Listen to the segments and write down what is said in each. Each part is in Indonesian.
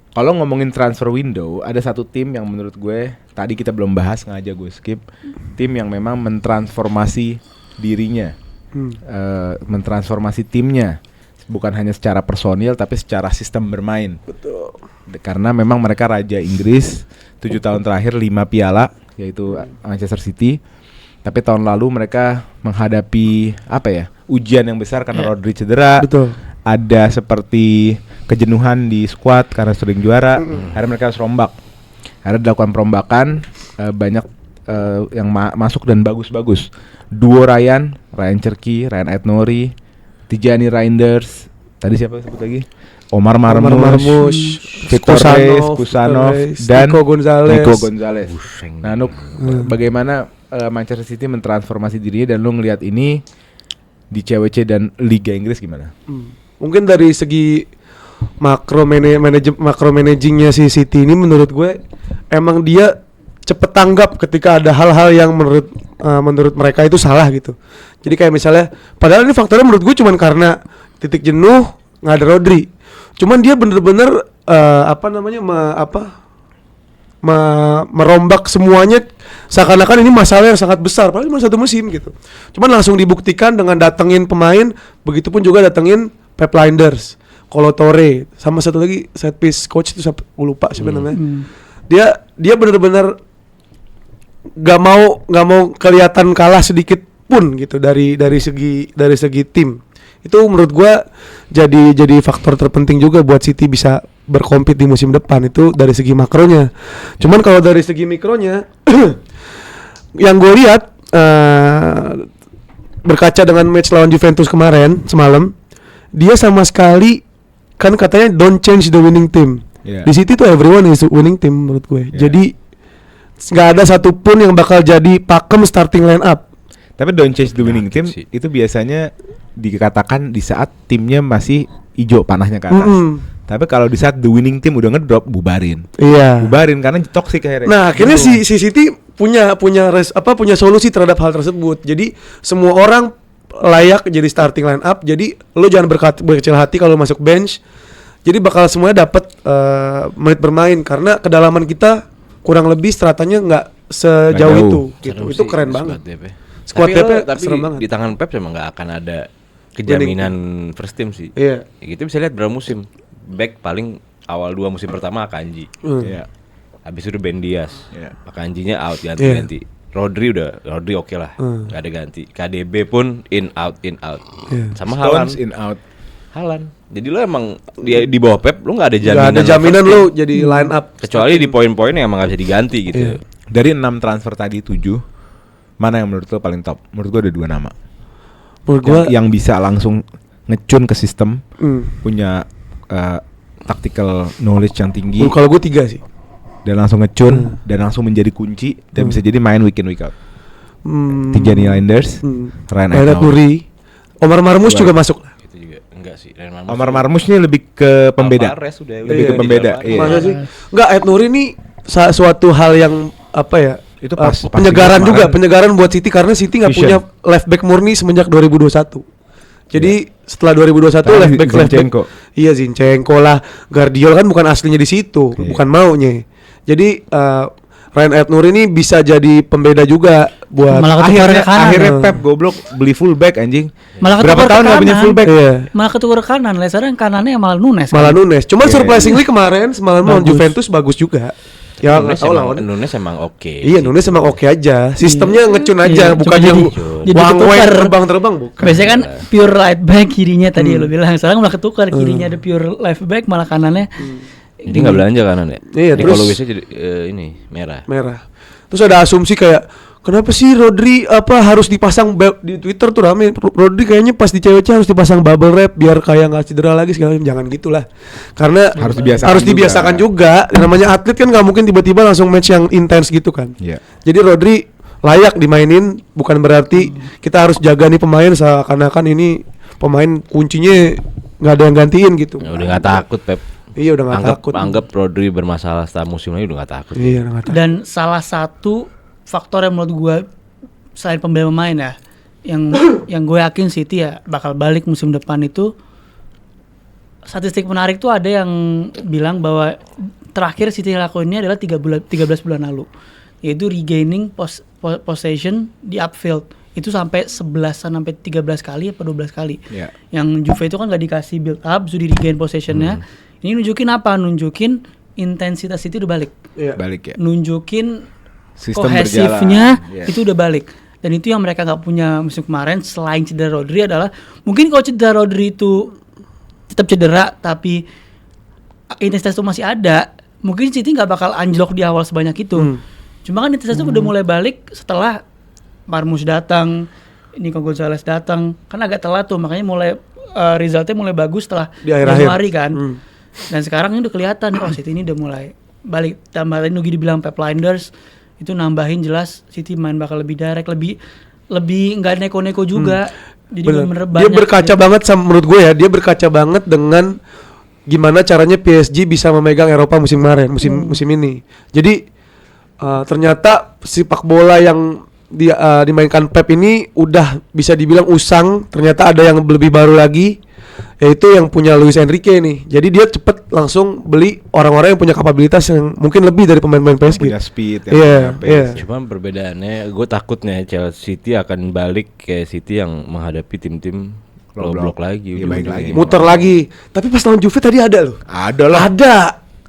Kalau ngomongin transfer window, ada satu tim yang menurut gue tadi kita belum bahas, sengaja gue skip. Tim yang memang mentransformasi dirinya, mentransformasi timnya, bukan hanya secara personil tapi secara sistem bermain. Betul. Karena memang mereka raja Inggris, 7 tahun terakhir 5 piala, yaitu Manchester City. Tapi tahun lalu mereka menghadapi ujian yang besar karena Rodri cedera. Betul. Ada seperti kejenuhan di skuad karena sering juara. Akhirnya mereka harus rombak. Akhirnya dilakukan perombakan, banyak yang masuk dan bagus-bagus. Duo Ryan Cherki, Ryan Aït-Nouri, Tijani Reinders, tadi siapa sebut lagi? Omar Marmoush, Victor Reis, Kusanov, dan Nico Gonzalez. Nah, Nuk, bagaimana Manchester City mentransformasi dirinya, dan lu ngelihat ini di CWC dan Liga Inggris gimana? Mungkin dari segi makro managingnya si City ini menurut gue emang dia cepet tanggap ketika ada hal-hal yang menurut mereka itu salah gitu. Jadi kayak misalnya, padahal ini faktornya menurut gue cuman karena titik jenuh, nggak ada Rodri. Cuman dia bener-bener merombak semuanya seakan-akan ini masalah yang sangat besar, padahal cuma satu musim gitu. Cuman langsung dibuktikan dengan datengin pemain, begitupun juga datengin Pep Lijnders, Kolo Touré, sama satu lagi set piece coach itu gue lupa siapa namanya. Dia bener-bener gak mau kelihatan kalah sedikit pun gitu dari segi tim. Itu menurut gua jadi faktor terpenting juga buat City bisa berkompet di musim depan, itu dari segi makronya. Cuman kalau dari segi mikronya yang gue lihat berkaca dengan match lawan Juventus kemarin semalam, dia sama sekali kan katanya don't change the winning team. Di City tuh everyone is winning team menurut gue. Jadi nggak ada satupun yang bakal jadi pakem starting line up. Tapi don't change the winning team itu biasanya dikatakan di saat timnya masih hijau panahnya ke atas. Tapi kalau di saat the winning team udah ngedrop, bubarin. Iya. Bubarin karena toxic akhirnya. Nah, akhirnya si City punya solusi terhadap hal tersebut. Jadi semua orang layak jadi starting line up. Jadi lo jangan berkecil hati kalau masuk bench. Jadi bakal semuanya dapat menit bermain karena kedalaman kita kurang lebih stratanya nggak sejauh itu. Gitu. Itu keren banget. Squad DP serem banget. Di tangan Pep memang nggak akan ada kejaminan first team sih. Iya. Ya gitu bisa lihat berapa musim. Back paling awal 2 musim pertama Akanji. Iya. Habis itu Ben Diaz. Iya. Akanjinya out ganti-ganti. Rodri oke lah. Enggak ada ganti. KDB pun in out. Sama Haaland in out. Haaland. Jadi lo emang dia di bawah Pep lo enggak ada jaminan. Enggak ada jaminan lo jadi line up. Kecuali di poin-poin yang emang enggak bisa diganti gitu. Iya. Dari 6 transfer tadi 7, mana yang menurut lo paling top? Menurut gue ada 2 nama. Menurut gue yang bisa langsung ngecun ke sistem, punya tactical knowledge yang tinggi. Kalau gue 3 sih. Dan langsung ngecun dan langsung menjadi kunci dan bisa jadi main week in week out. Tijani Reinders, Ryan Aït-Nouri, Omar Marmoush juga masuk lah. Itu juga enggak sih. Omar Marmoush ini lebih ke pembeda. Lebih ke pembeda. Masa sih? Enggak, Aït-Nouri ini suatu hal yang itu penyegaran buat City karena City nggak punya left back murni semenjak 2021. Jadi setelah 2021 left back iya Zinchenko lah, Guardiola kan bukan aslinya di situ, bukan maunya. Jadi Ryan Aït-Nouri ini bisa jadi pembeda juga buat akhirnya Pep goblok beli fullback anjing. Berapa tahun nggak punya fullback? Malah ketukar kanan, sekarang kanannya malah Nunes. Cuman surprisingly kemarin semalam lawan Juventus bagus juga. Ya Nunes emang oke. Iya, Nunes emang oke aja. Sistemnya ngecun aja, bukan yang terbang-terbang bukan. Biasanya kan pure right back kirinya tadi lo bilang. Sekarang malah ketukar kirinya ada pure left back, malah kanannya. Jadi nggak belanja kanan ya? Iya, terus kalau biasanya jadi ini merah. Terus ada asumsi kayak kenapa sih Rodri harus dipasang di Twitter tuh rame. Rodri kayaknya pas di CWC harus dipasang bubble wrap biar kayak nggak cedera lagi segala macam. Jangan gitulah. Karena harus dibiasakan juga. Namanya atlet kan nggak mungkin tiba-tiba langsung match yang intens gitu kan. Yeah. Jadi Rodri layak dimainin, bukan berarti kita harus jaga nih pemain seakan-akan ini pemain kuncinya nggak ada yang gantiin gitu. Ya, udah nggak takut Pep. Iya udah nggak takut. Anggap Rodri bermasalah setelah musim ini udah nggak takut. Iya udah nggak takut. Dan salah satu faktor yang menurut gue selain pembelian pemain yang gue yakin City ya bakal balik musim depan itu statistik menarik tuh ada yang bilang bahwa terakhir City lakuinnya adalah 13 bulan lalu, yaitu regaining possession di upfield itu sampai 11 sampai 13 kali atau 12 kali. Yeah. Yang Juve itu kan nggak dikasih build up, sudah di regain possessionnya. Ini nunjukin apa? Nunjukin intensitas itu udah balik. Balik ya. Nunjukin Sistem kohesifnya berjalan. Yeah. itu udah balik. Dan itu yang mereka nggak punya musim kemarin selain cedera Rodri adalah mungkin kalau cedera Rodri itu tetap cedera tapi intensitas itu masih ada, mungkin City nggak bakal anjlok di awal sebanyak itu. Cuma kan intensitas itu udah mulai balik setelah Marmoush datang, Nico Gonzalez datang, kan agak telat tuh, makanya mulai resultnya mulai bagus setelah Di akhir-akhir. Januari kan. Dan sekarang ini udah kelihatan City ini udah mulai balik. Tambah tadi Nugi dibilang Pep Linders itu nambahin jelas City main bakal lebih direct, lebih nggak neko-neko juga. Jadi bener-bener Dia berkaca banget sama, menurut gue ya, dia berkaca banget dengan gimana caranya PSG bisa memegang Eropa musim kemarin, musim ini. Jadi ternyata sepak bola yang dimainkan Pep ini udah bisa dibilang usang. Ternyata ada yang lebih baru lagi, yaitu yang punya Luis Enrique nih. Jadi dia cepet langsung beli orang-orang yang punya kapabilitas yang mungkin lebih dari pemain-pemain PSG. Punya speed, Iya, punya iya. pace. Cuma perbedaannya, gue takutnya Chelsea City akan balik kayak City yang menghadapi tim-tim low block lagi. Iya, balik ujung-ujungnya. lagi. Muter lagi. Tapi pas lawan Juve tadi ada loh. Ada lah.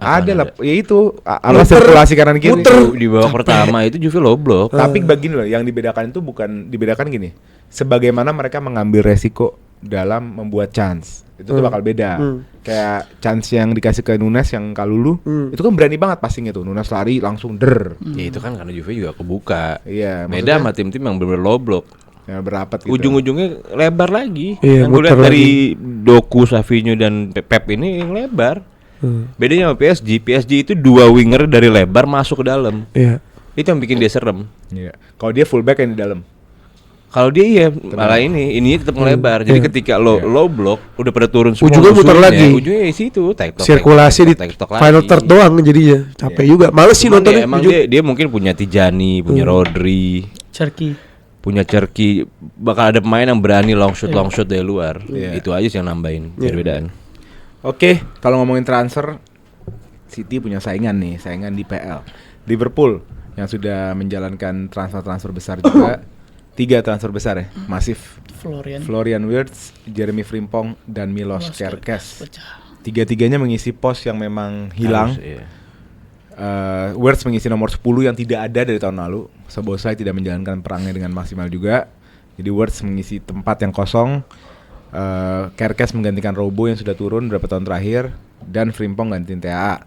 Ada lah. Ya itu ala Muter, sirkulasi kanan kiri. muter. Di babak pertama itu Juve low block. Tapi begini loh, yang dibedakan itu bukan dibedakan gini. Sebagaimana mereka mengambil resiko dalam membuat chance. Itu tuh bakal beda. Kayak chance yang dikasih ke Nunes yang Kalulu, itu kan berani banget passingnya tuh. Nunes lari langsung der. Ya itu kan karena Juve juga kebuka. Iya, Beda maksudnya- sama tim-tim yang bener low block. Ya berapat gitu. Ujung-ujungnya lebar lagi. Iya, Yang gue lihat muter dari Doku, Savinho dan Pep ini yang lebar. Bedanya sama PSG itu 2 winger dari lebar masuk ke dalam. Iya. Itu yang bikin dia serem. Iya. Kalau dia fullback yang di dalam. Kalau dia iya malah ini tetap melebar. Jadi ketika low block udah pada turun semua. Ujungnya muter musuhnya, lagi. Ujungnya di situ. Sirkulasi di tektok final third doang jadinya. Capek juga. Males sih Cuman nontonnya. emang jujur. dia mungkin punya Tijani, punya Rodri, Cherky. punya Cherky, bakal ada pemain yang berani long shot dari luar. Iya. Itu aja sih yang nambahin perbedaan. Oke, kalau ngomongin transfer, City punya saingan di PL. Liverpool yang sudah menjalankan transfer besar juga. 3 transfer besar ya, masif. Florian Wirtz, Jeremy Frimpong, dan Milos Kerkez. Pecah. 3-tiganya mengisi pos yang memang hilang. Harus, iya. Wirtz mengisi nomor 10 yang tidak ada dari tahun lalu. Szoboszlai tidak menjalankan perangnya dengan maksimal juga. Jadi Wirtz mengisi tempat yang kosong. Kerkez menggantikan Robo yang sudah turun beberapa tahun terakhir, dan Frimpong gantiin TAA.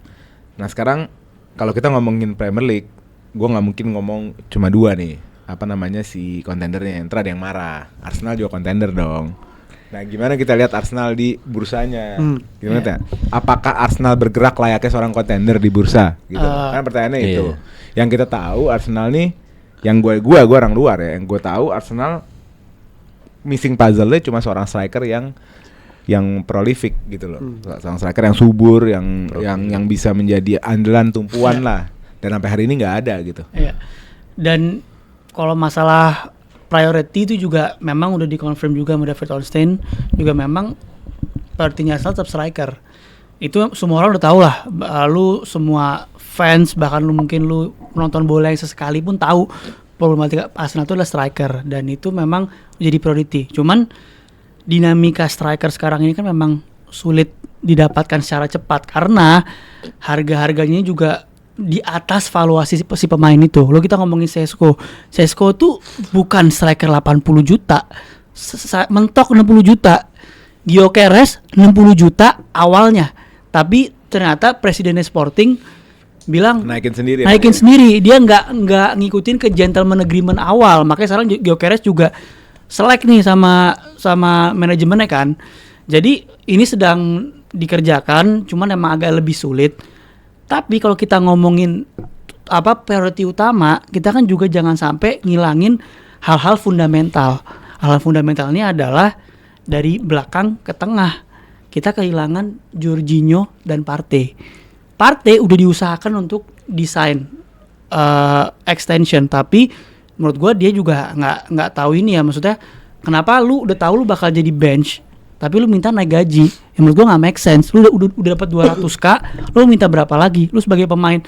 Nah sekarang kalau kita ngomongin Premier League, gue nggak mungkin ngomong cuma 2 nih. Apa namanya si kontendernya, yang ada yang marah. Arsenal juga kontender dong. Nah gimana kita lihat Arsenal di bursanya? Gimana ya? Apakah Arsenal bergerak layaknya seorang kontender di bursa? Gitu. Kan pertanyaannya itu. Yang kita tahu Arsenal nih, yang gue orang luar ya, yang gue tahu Arsenal missing puzzle-nya cuma seorang striker yang prolific gitu loh. Seorang striker yang subur, yang bisa menjadi andalan tumpuan lah. Dan sampai hari ini nggak ada gitu. Iya. Dan kalau masalah priority itu juga memang udah dikonfirm juga sama David Ornstein, juga memang prioritinya Arsenal tetap striker. Itu semua orang udah tahu lah. Lu semua fans, bahkan lu mungkin lu nonton bola yang sesekali pun tahu problematika Arsenal itu adalah striker, dan itu memang menjadi priority. Cuman dinamika striker sekarang ini kan memang sulit didapatkan secara cepat karena harga-harganya juga di atas valuasi si pemain itu. Lo kita ngomongin Sesko tuh bukan striker 80 juta, mentok 60 juta. Gyökeres 60 juta awalnya, tapi ternyata presidennya Sporting bilang naikin sendiri. Dia nggak ngikutin ke gentleman agreement awal, makanya sekarang Gyökeres juga selek nih sama manajemennya kan. Jadi ini sedang dikerjakan, cuman emang agak lebih sulit. Tapi kalau kita ngomongin priority utama, kita kan juga jangan sampai ngilangin hal-hal fundamental. Hal-hal fundamental ini adalah dari belakang ke tengah. Kita kehilangan Jorginho dan Partey. Partey udah diusahakan untuk desain extension, tapi menurut gua dia juga nggak tahu ini ya, maksudnya kenapa lu udah tahu lu bakal jadi bench, tapi lu minta naik gaji. Yang menurut gua nggak make sense. Lu udah dapat 200k, lu minta berapa lagi? Lu sebagai pemain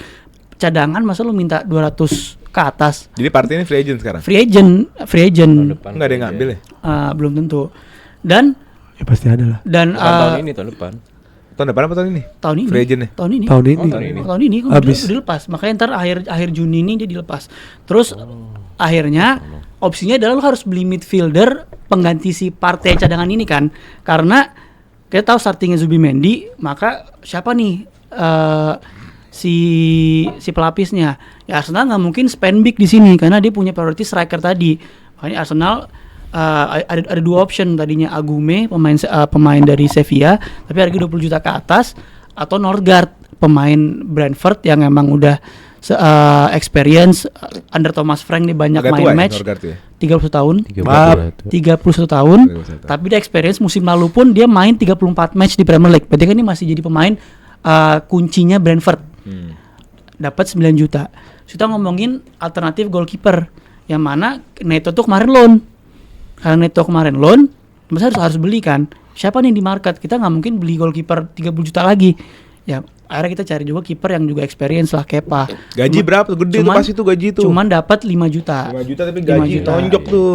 cadangan masa lu minta 200 ke atas? Jadi Partey ini free agent sekarang. Free agent. Depan Enggak ada yang ngambil ya. Belum tentu. Dan Ya pasti ada lah. tahun ini tahun depan. Tahun depan apa tahun ini? tahun ini Free agent ya? tahun ini Tahun ini. kan Habis. udah dilepas, makanya ntar akhir Juni ini dia dilepas. Terus akhirnya opsinya adalah lu harus beli midfielder pengganti si Partey cadangan ini kan, karena kita tahu startingnya Zubimendi, maka siapa nih si pelapisnya? Ya Arsenal nggak mungkin spend big di sini karena dia punya priority striker tadi. Makanya Arsenal ada dua option tadinya, Agume pemain dari Sevilla tapi harga 20 juta ke atas, atau Norgard pemain Brentford yang emang udah experience under Thomas Frank nih, banyak Agak main tua ya, match. Norgard ya? 31 tahun. 31 tahun. 31 tahun. Tapi dia experience musim lalu pun dia main 34 match di Premier League. Berarti kan ini masih jadi pemain kuncinya Brentford. Dapat 9 juta. Kita ngomongin alternatif goalkeeper yang mana Neto tuh kemarin loan. Karena Neto kemarin loan, masa harus beli kan. Siapa nih di market? Kita nggak mungkin beli goalkeeper 30 juta lagi. Ya, akhirnya kita cari juga kiper yang juga experience lah, Kepa. Gaji berapa tuh? Gede tuh pasti tuh gaji tuh. Cuman dapat 5 juta. 5 juta tapi 5 gaji juta. nonjok tuh.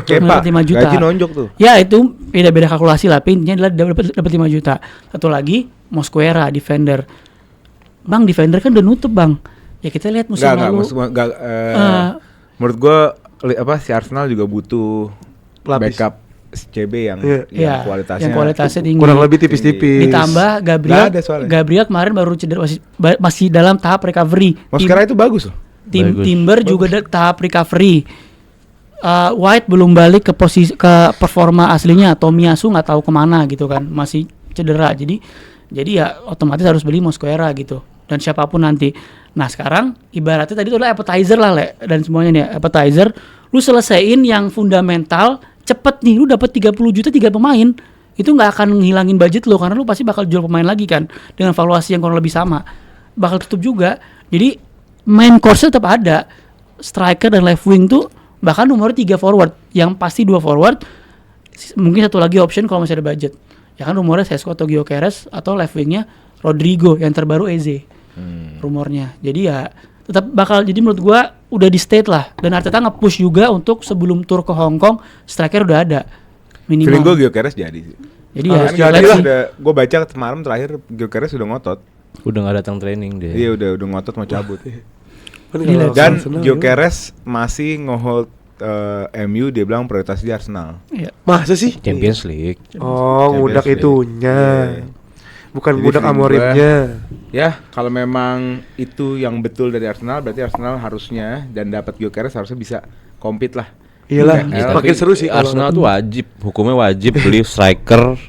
Kepa. 5 juta. Gaji nonjok tuh. Ya itu beda-beda kalkulasi lah. Tapi intinya adalah dapat 5 juta. Satu lagi Mosquera defender. Bang, defender kan udah nutup, Bang. Ya kita lihat musim lalu. Menurut gua si Arsenal juga butuh Pelapis. backup CB yang Iya, kualitasnya yang kualitasnya tinggi. Kurang lebih tipis-tipis. Ditambah Nggak ada soalnya. Gabriel kemarin baru cedera, masih dalam tahap recovery. Mosquera itu bagus loh. Timber juga tahap recovery. White belum balik ke performa aslinya. Tomiyasu nggak tahu kemana gitu kan, masih cedera. Jadi ya otomatis harus beli Mosquera gitu. Dan siapapun nanti. Nah sekarang ibaratnya tadi itu adalah appetizer lah, Le, dan semuanya nih appetizer. Lu selesaiin yang fundamental cepet nih, lu dapat 30 juta 3 pemain. Itu nggak akan ngilangin budget lo, karena lu pasti bakal jual pemain lagi kan dengan valuasi yang kurang lebih sama. Bakal tutup juga. Jadi main course tetap ada. Striker dan left wing tuh bahkan nomornya 3 forward, yang pasti 2 forward. Mungkin satu lagi option kalau masih ada budget. Ya kan rumornya Sesko atau Gyökeres, atau left wingnya Rodrigo yang terbaru Eze. Rumornya. Jadi ya tetap bakal, jadi menurut gua udah di state lah, dan Arteta nge-push juga untuk sebelum tur ke Hong Kong striker udah ada minimal. Feeling gue Gyökeres jadi sih. Jadi Kan ya Gyökeres gue baca kemarin terakhir Gyökeres udah ngotot. Udah nggak datang training dia. Iya udah ngotot mau cabut. Gila. Dan Arsenal, Gyökeres masih ngehold MU, dia bilang prioritas di Arsenal. Iya. Masa sih? Champions League. Oh, ngudak Champions League. itunya. Iya. Bukan Jadi ngudak feeling Amorimnya. Ya, kalau memang itu yang betul dari Arsenal, berarti Arsenal harusnya dan dapat Gyökeres harusnya bisa compete lah. Iyalah, Ya, makin seru sih kalau Arsenal tuh wajib, hukumnya wajib beli striker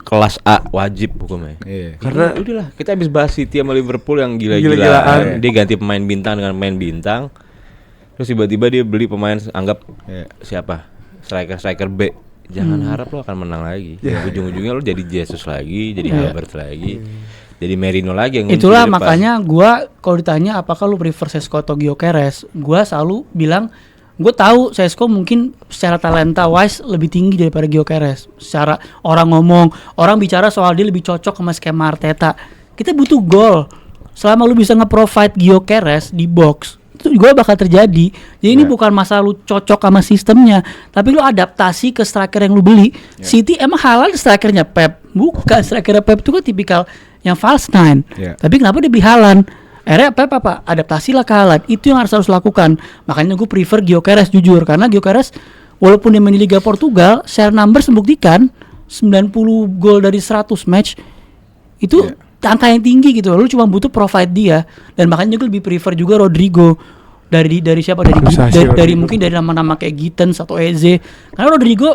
kelas A, wajib hukumnya. Iya. Karena Udahlah, kita habis bahas City sama Liverpool yang Gila-gilaan. gila-gilaan. Dia ganti pemain bintang dengan pemain bintang. Terus tiba-tiba dia beli pemain anggap Iya. siapa? Striker B. Jangan harap lo akan menang lagi. Ujung-ujungnya lo jadi Jesus lagi, jadi Havertz lagi. Jadi Merino lagi yang ngunci Itulah di depan. makanya gua kalau ditanya apakah lu prefer Sesko atau Gyökeres, gua selalu bilang gue tahu Sesko mungkin secara talenta wise lebih tinggi daripada Gyökeres. Secara orang ngomong, orang bicara soal dia lebih cocok sama skema Arteta. Kita butuh gol. Selama lu bisa nge-provide Gyökeres di box, itu juga bakal terjadi. Jadi ini bukan masalah lu cocok sama sistemnya, tapi lu adaptasi ke striker yang lu beli. City emang halal strikernya Pep? Bukan, strikernya Pep itu kan tipikal yang false nine. Tapi kenapa dia beli Haaland? Akhirnya Pep apa? Adaptasilah ke Haaland. Itu yang harus lakukan. Makanya gue prefer Gyökeres jujur, karena Gyökeres walaupun dia main di Liga Portugal, share numbers membuktikan 90 gol dari 100 match itu angka yang tinggi gitu. Lu cuma butuh provide dia, dan makanya gue lebih prefer juga Rodrigo dari siapa, dari mungkin dari nama-nama kayak Gittens atau Eze, karena Rodrigo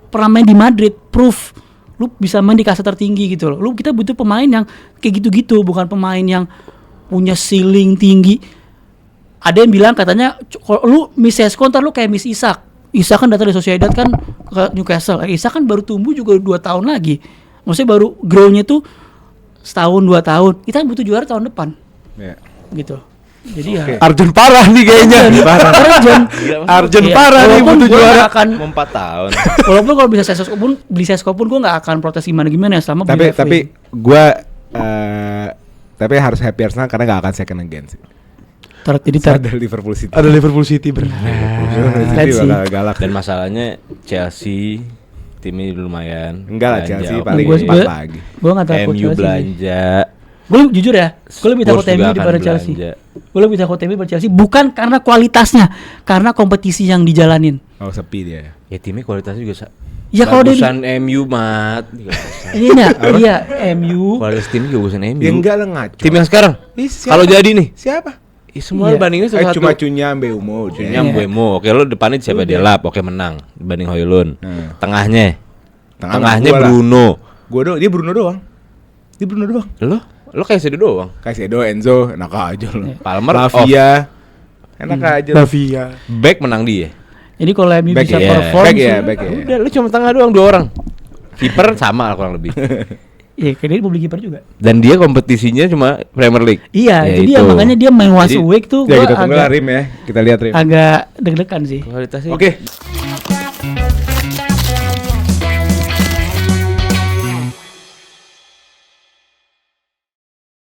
pernah main di Madrid, proof lu bisa main di kasta tertinggi gitu loh. Kita butuh pemain yang kayak gitu-gitu, bukan pemain yang punya ceiling tinggi. Ada yang bilang katanya kalau lu miss Sesko ntar lu kayak miss Isak kan datang dari Sociedad kan ke Newcastle. Isak kan baru tumbuh juga 2 tahun lagi, maksudnya baru grow-nya tuh setahun 2 tahun. Kita butuh juara tahun depan. Gitu. Jadi ya Arjen parah nih kayaknya. Arjen. Arjen Iya, parah nih walaupun butuh gua juara. nggak akan Mau 4 tahun. walaupun kalau bisa beli Sesko pun gue nggak akan protes gimana ya selama beli Tapi gue tapi harus happy Arsenal karena gak akan second again sih. jadi Ada Liverpool City. Ada Liverpool City benar. Liverpool City Let's see. bakal galak. Dan masalahnya Chelsea timnya lumayan. Enggak lah, belanja, Chelsea oke. paling Gua- empat lagi. gue nggak takut MU Chelsea. belanja. Gue jujur ya, gue lebih takut Spurs juga MU akan daripada Chelsea. belanja. Gue lebih takut MU daripada Chelsea bukan karena kualitasnya, karena kompetisi yang dijalanin. Oh sepi dia. Ya timnya kualitasnya juga Ya kalau dia bagusan MU mat. iya MU. Kualitas tim juga bagusan MU. Ya enggak lah ngaco. Tim yang sekarang. Ih, siapa? Kalau jadi nih, Siapa? semua Iya. bandingnya satu-satu. Cuma Cunya Mbeumo. Cunya Mbeumo. Oke, lo depannya siapa? Delap. Oke, menang dibanding Højlund. Tengahnya. Tengahnya gua lah. Bruno. Dia Bruno doang. Dia Bruno doang. Lo kayak sedo doang. Caicedo, Enzo, enak aja loh. Palmer Lavia, enak aja loh. Lavia. Back menang dia. Jadi kalau MU Back bisa ya, perform, back sih, ya, back ya. Udah, lo cuma tengah doang 2 orang. Kiper sama lah kurang lebih. iya kayaknya dia mau beli kiper juga. Dan dia kompetisinya cuma Premier League. Iya, Ya, itu dia itu. makanya dia main once Jadi- a week tuh Ya gue kita tunggu lah agak Rim ya. Kita lihat Rim. agak deg-degan sih. Kualitasnya Oke.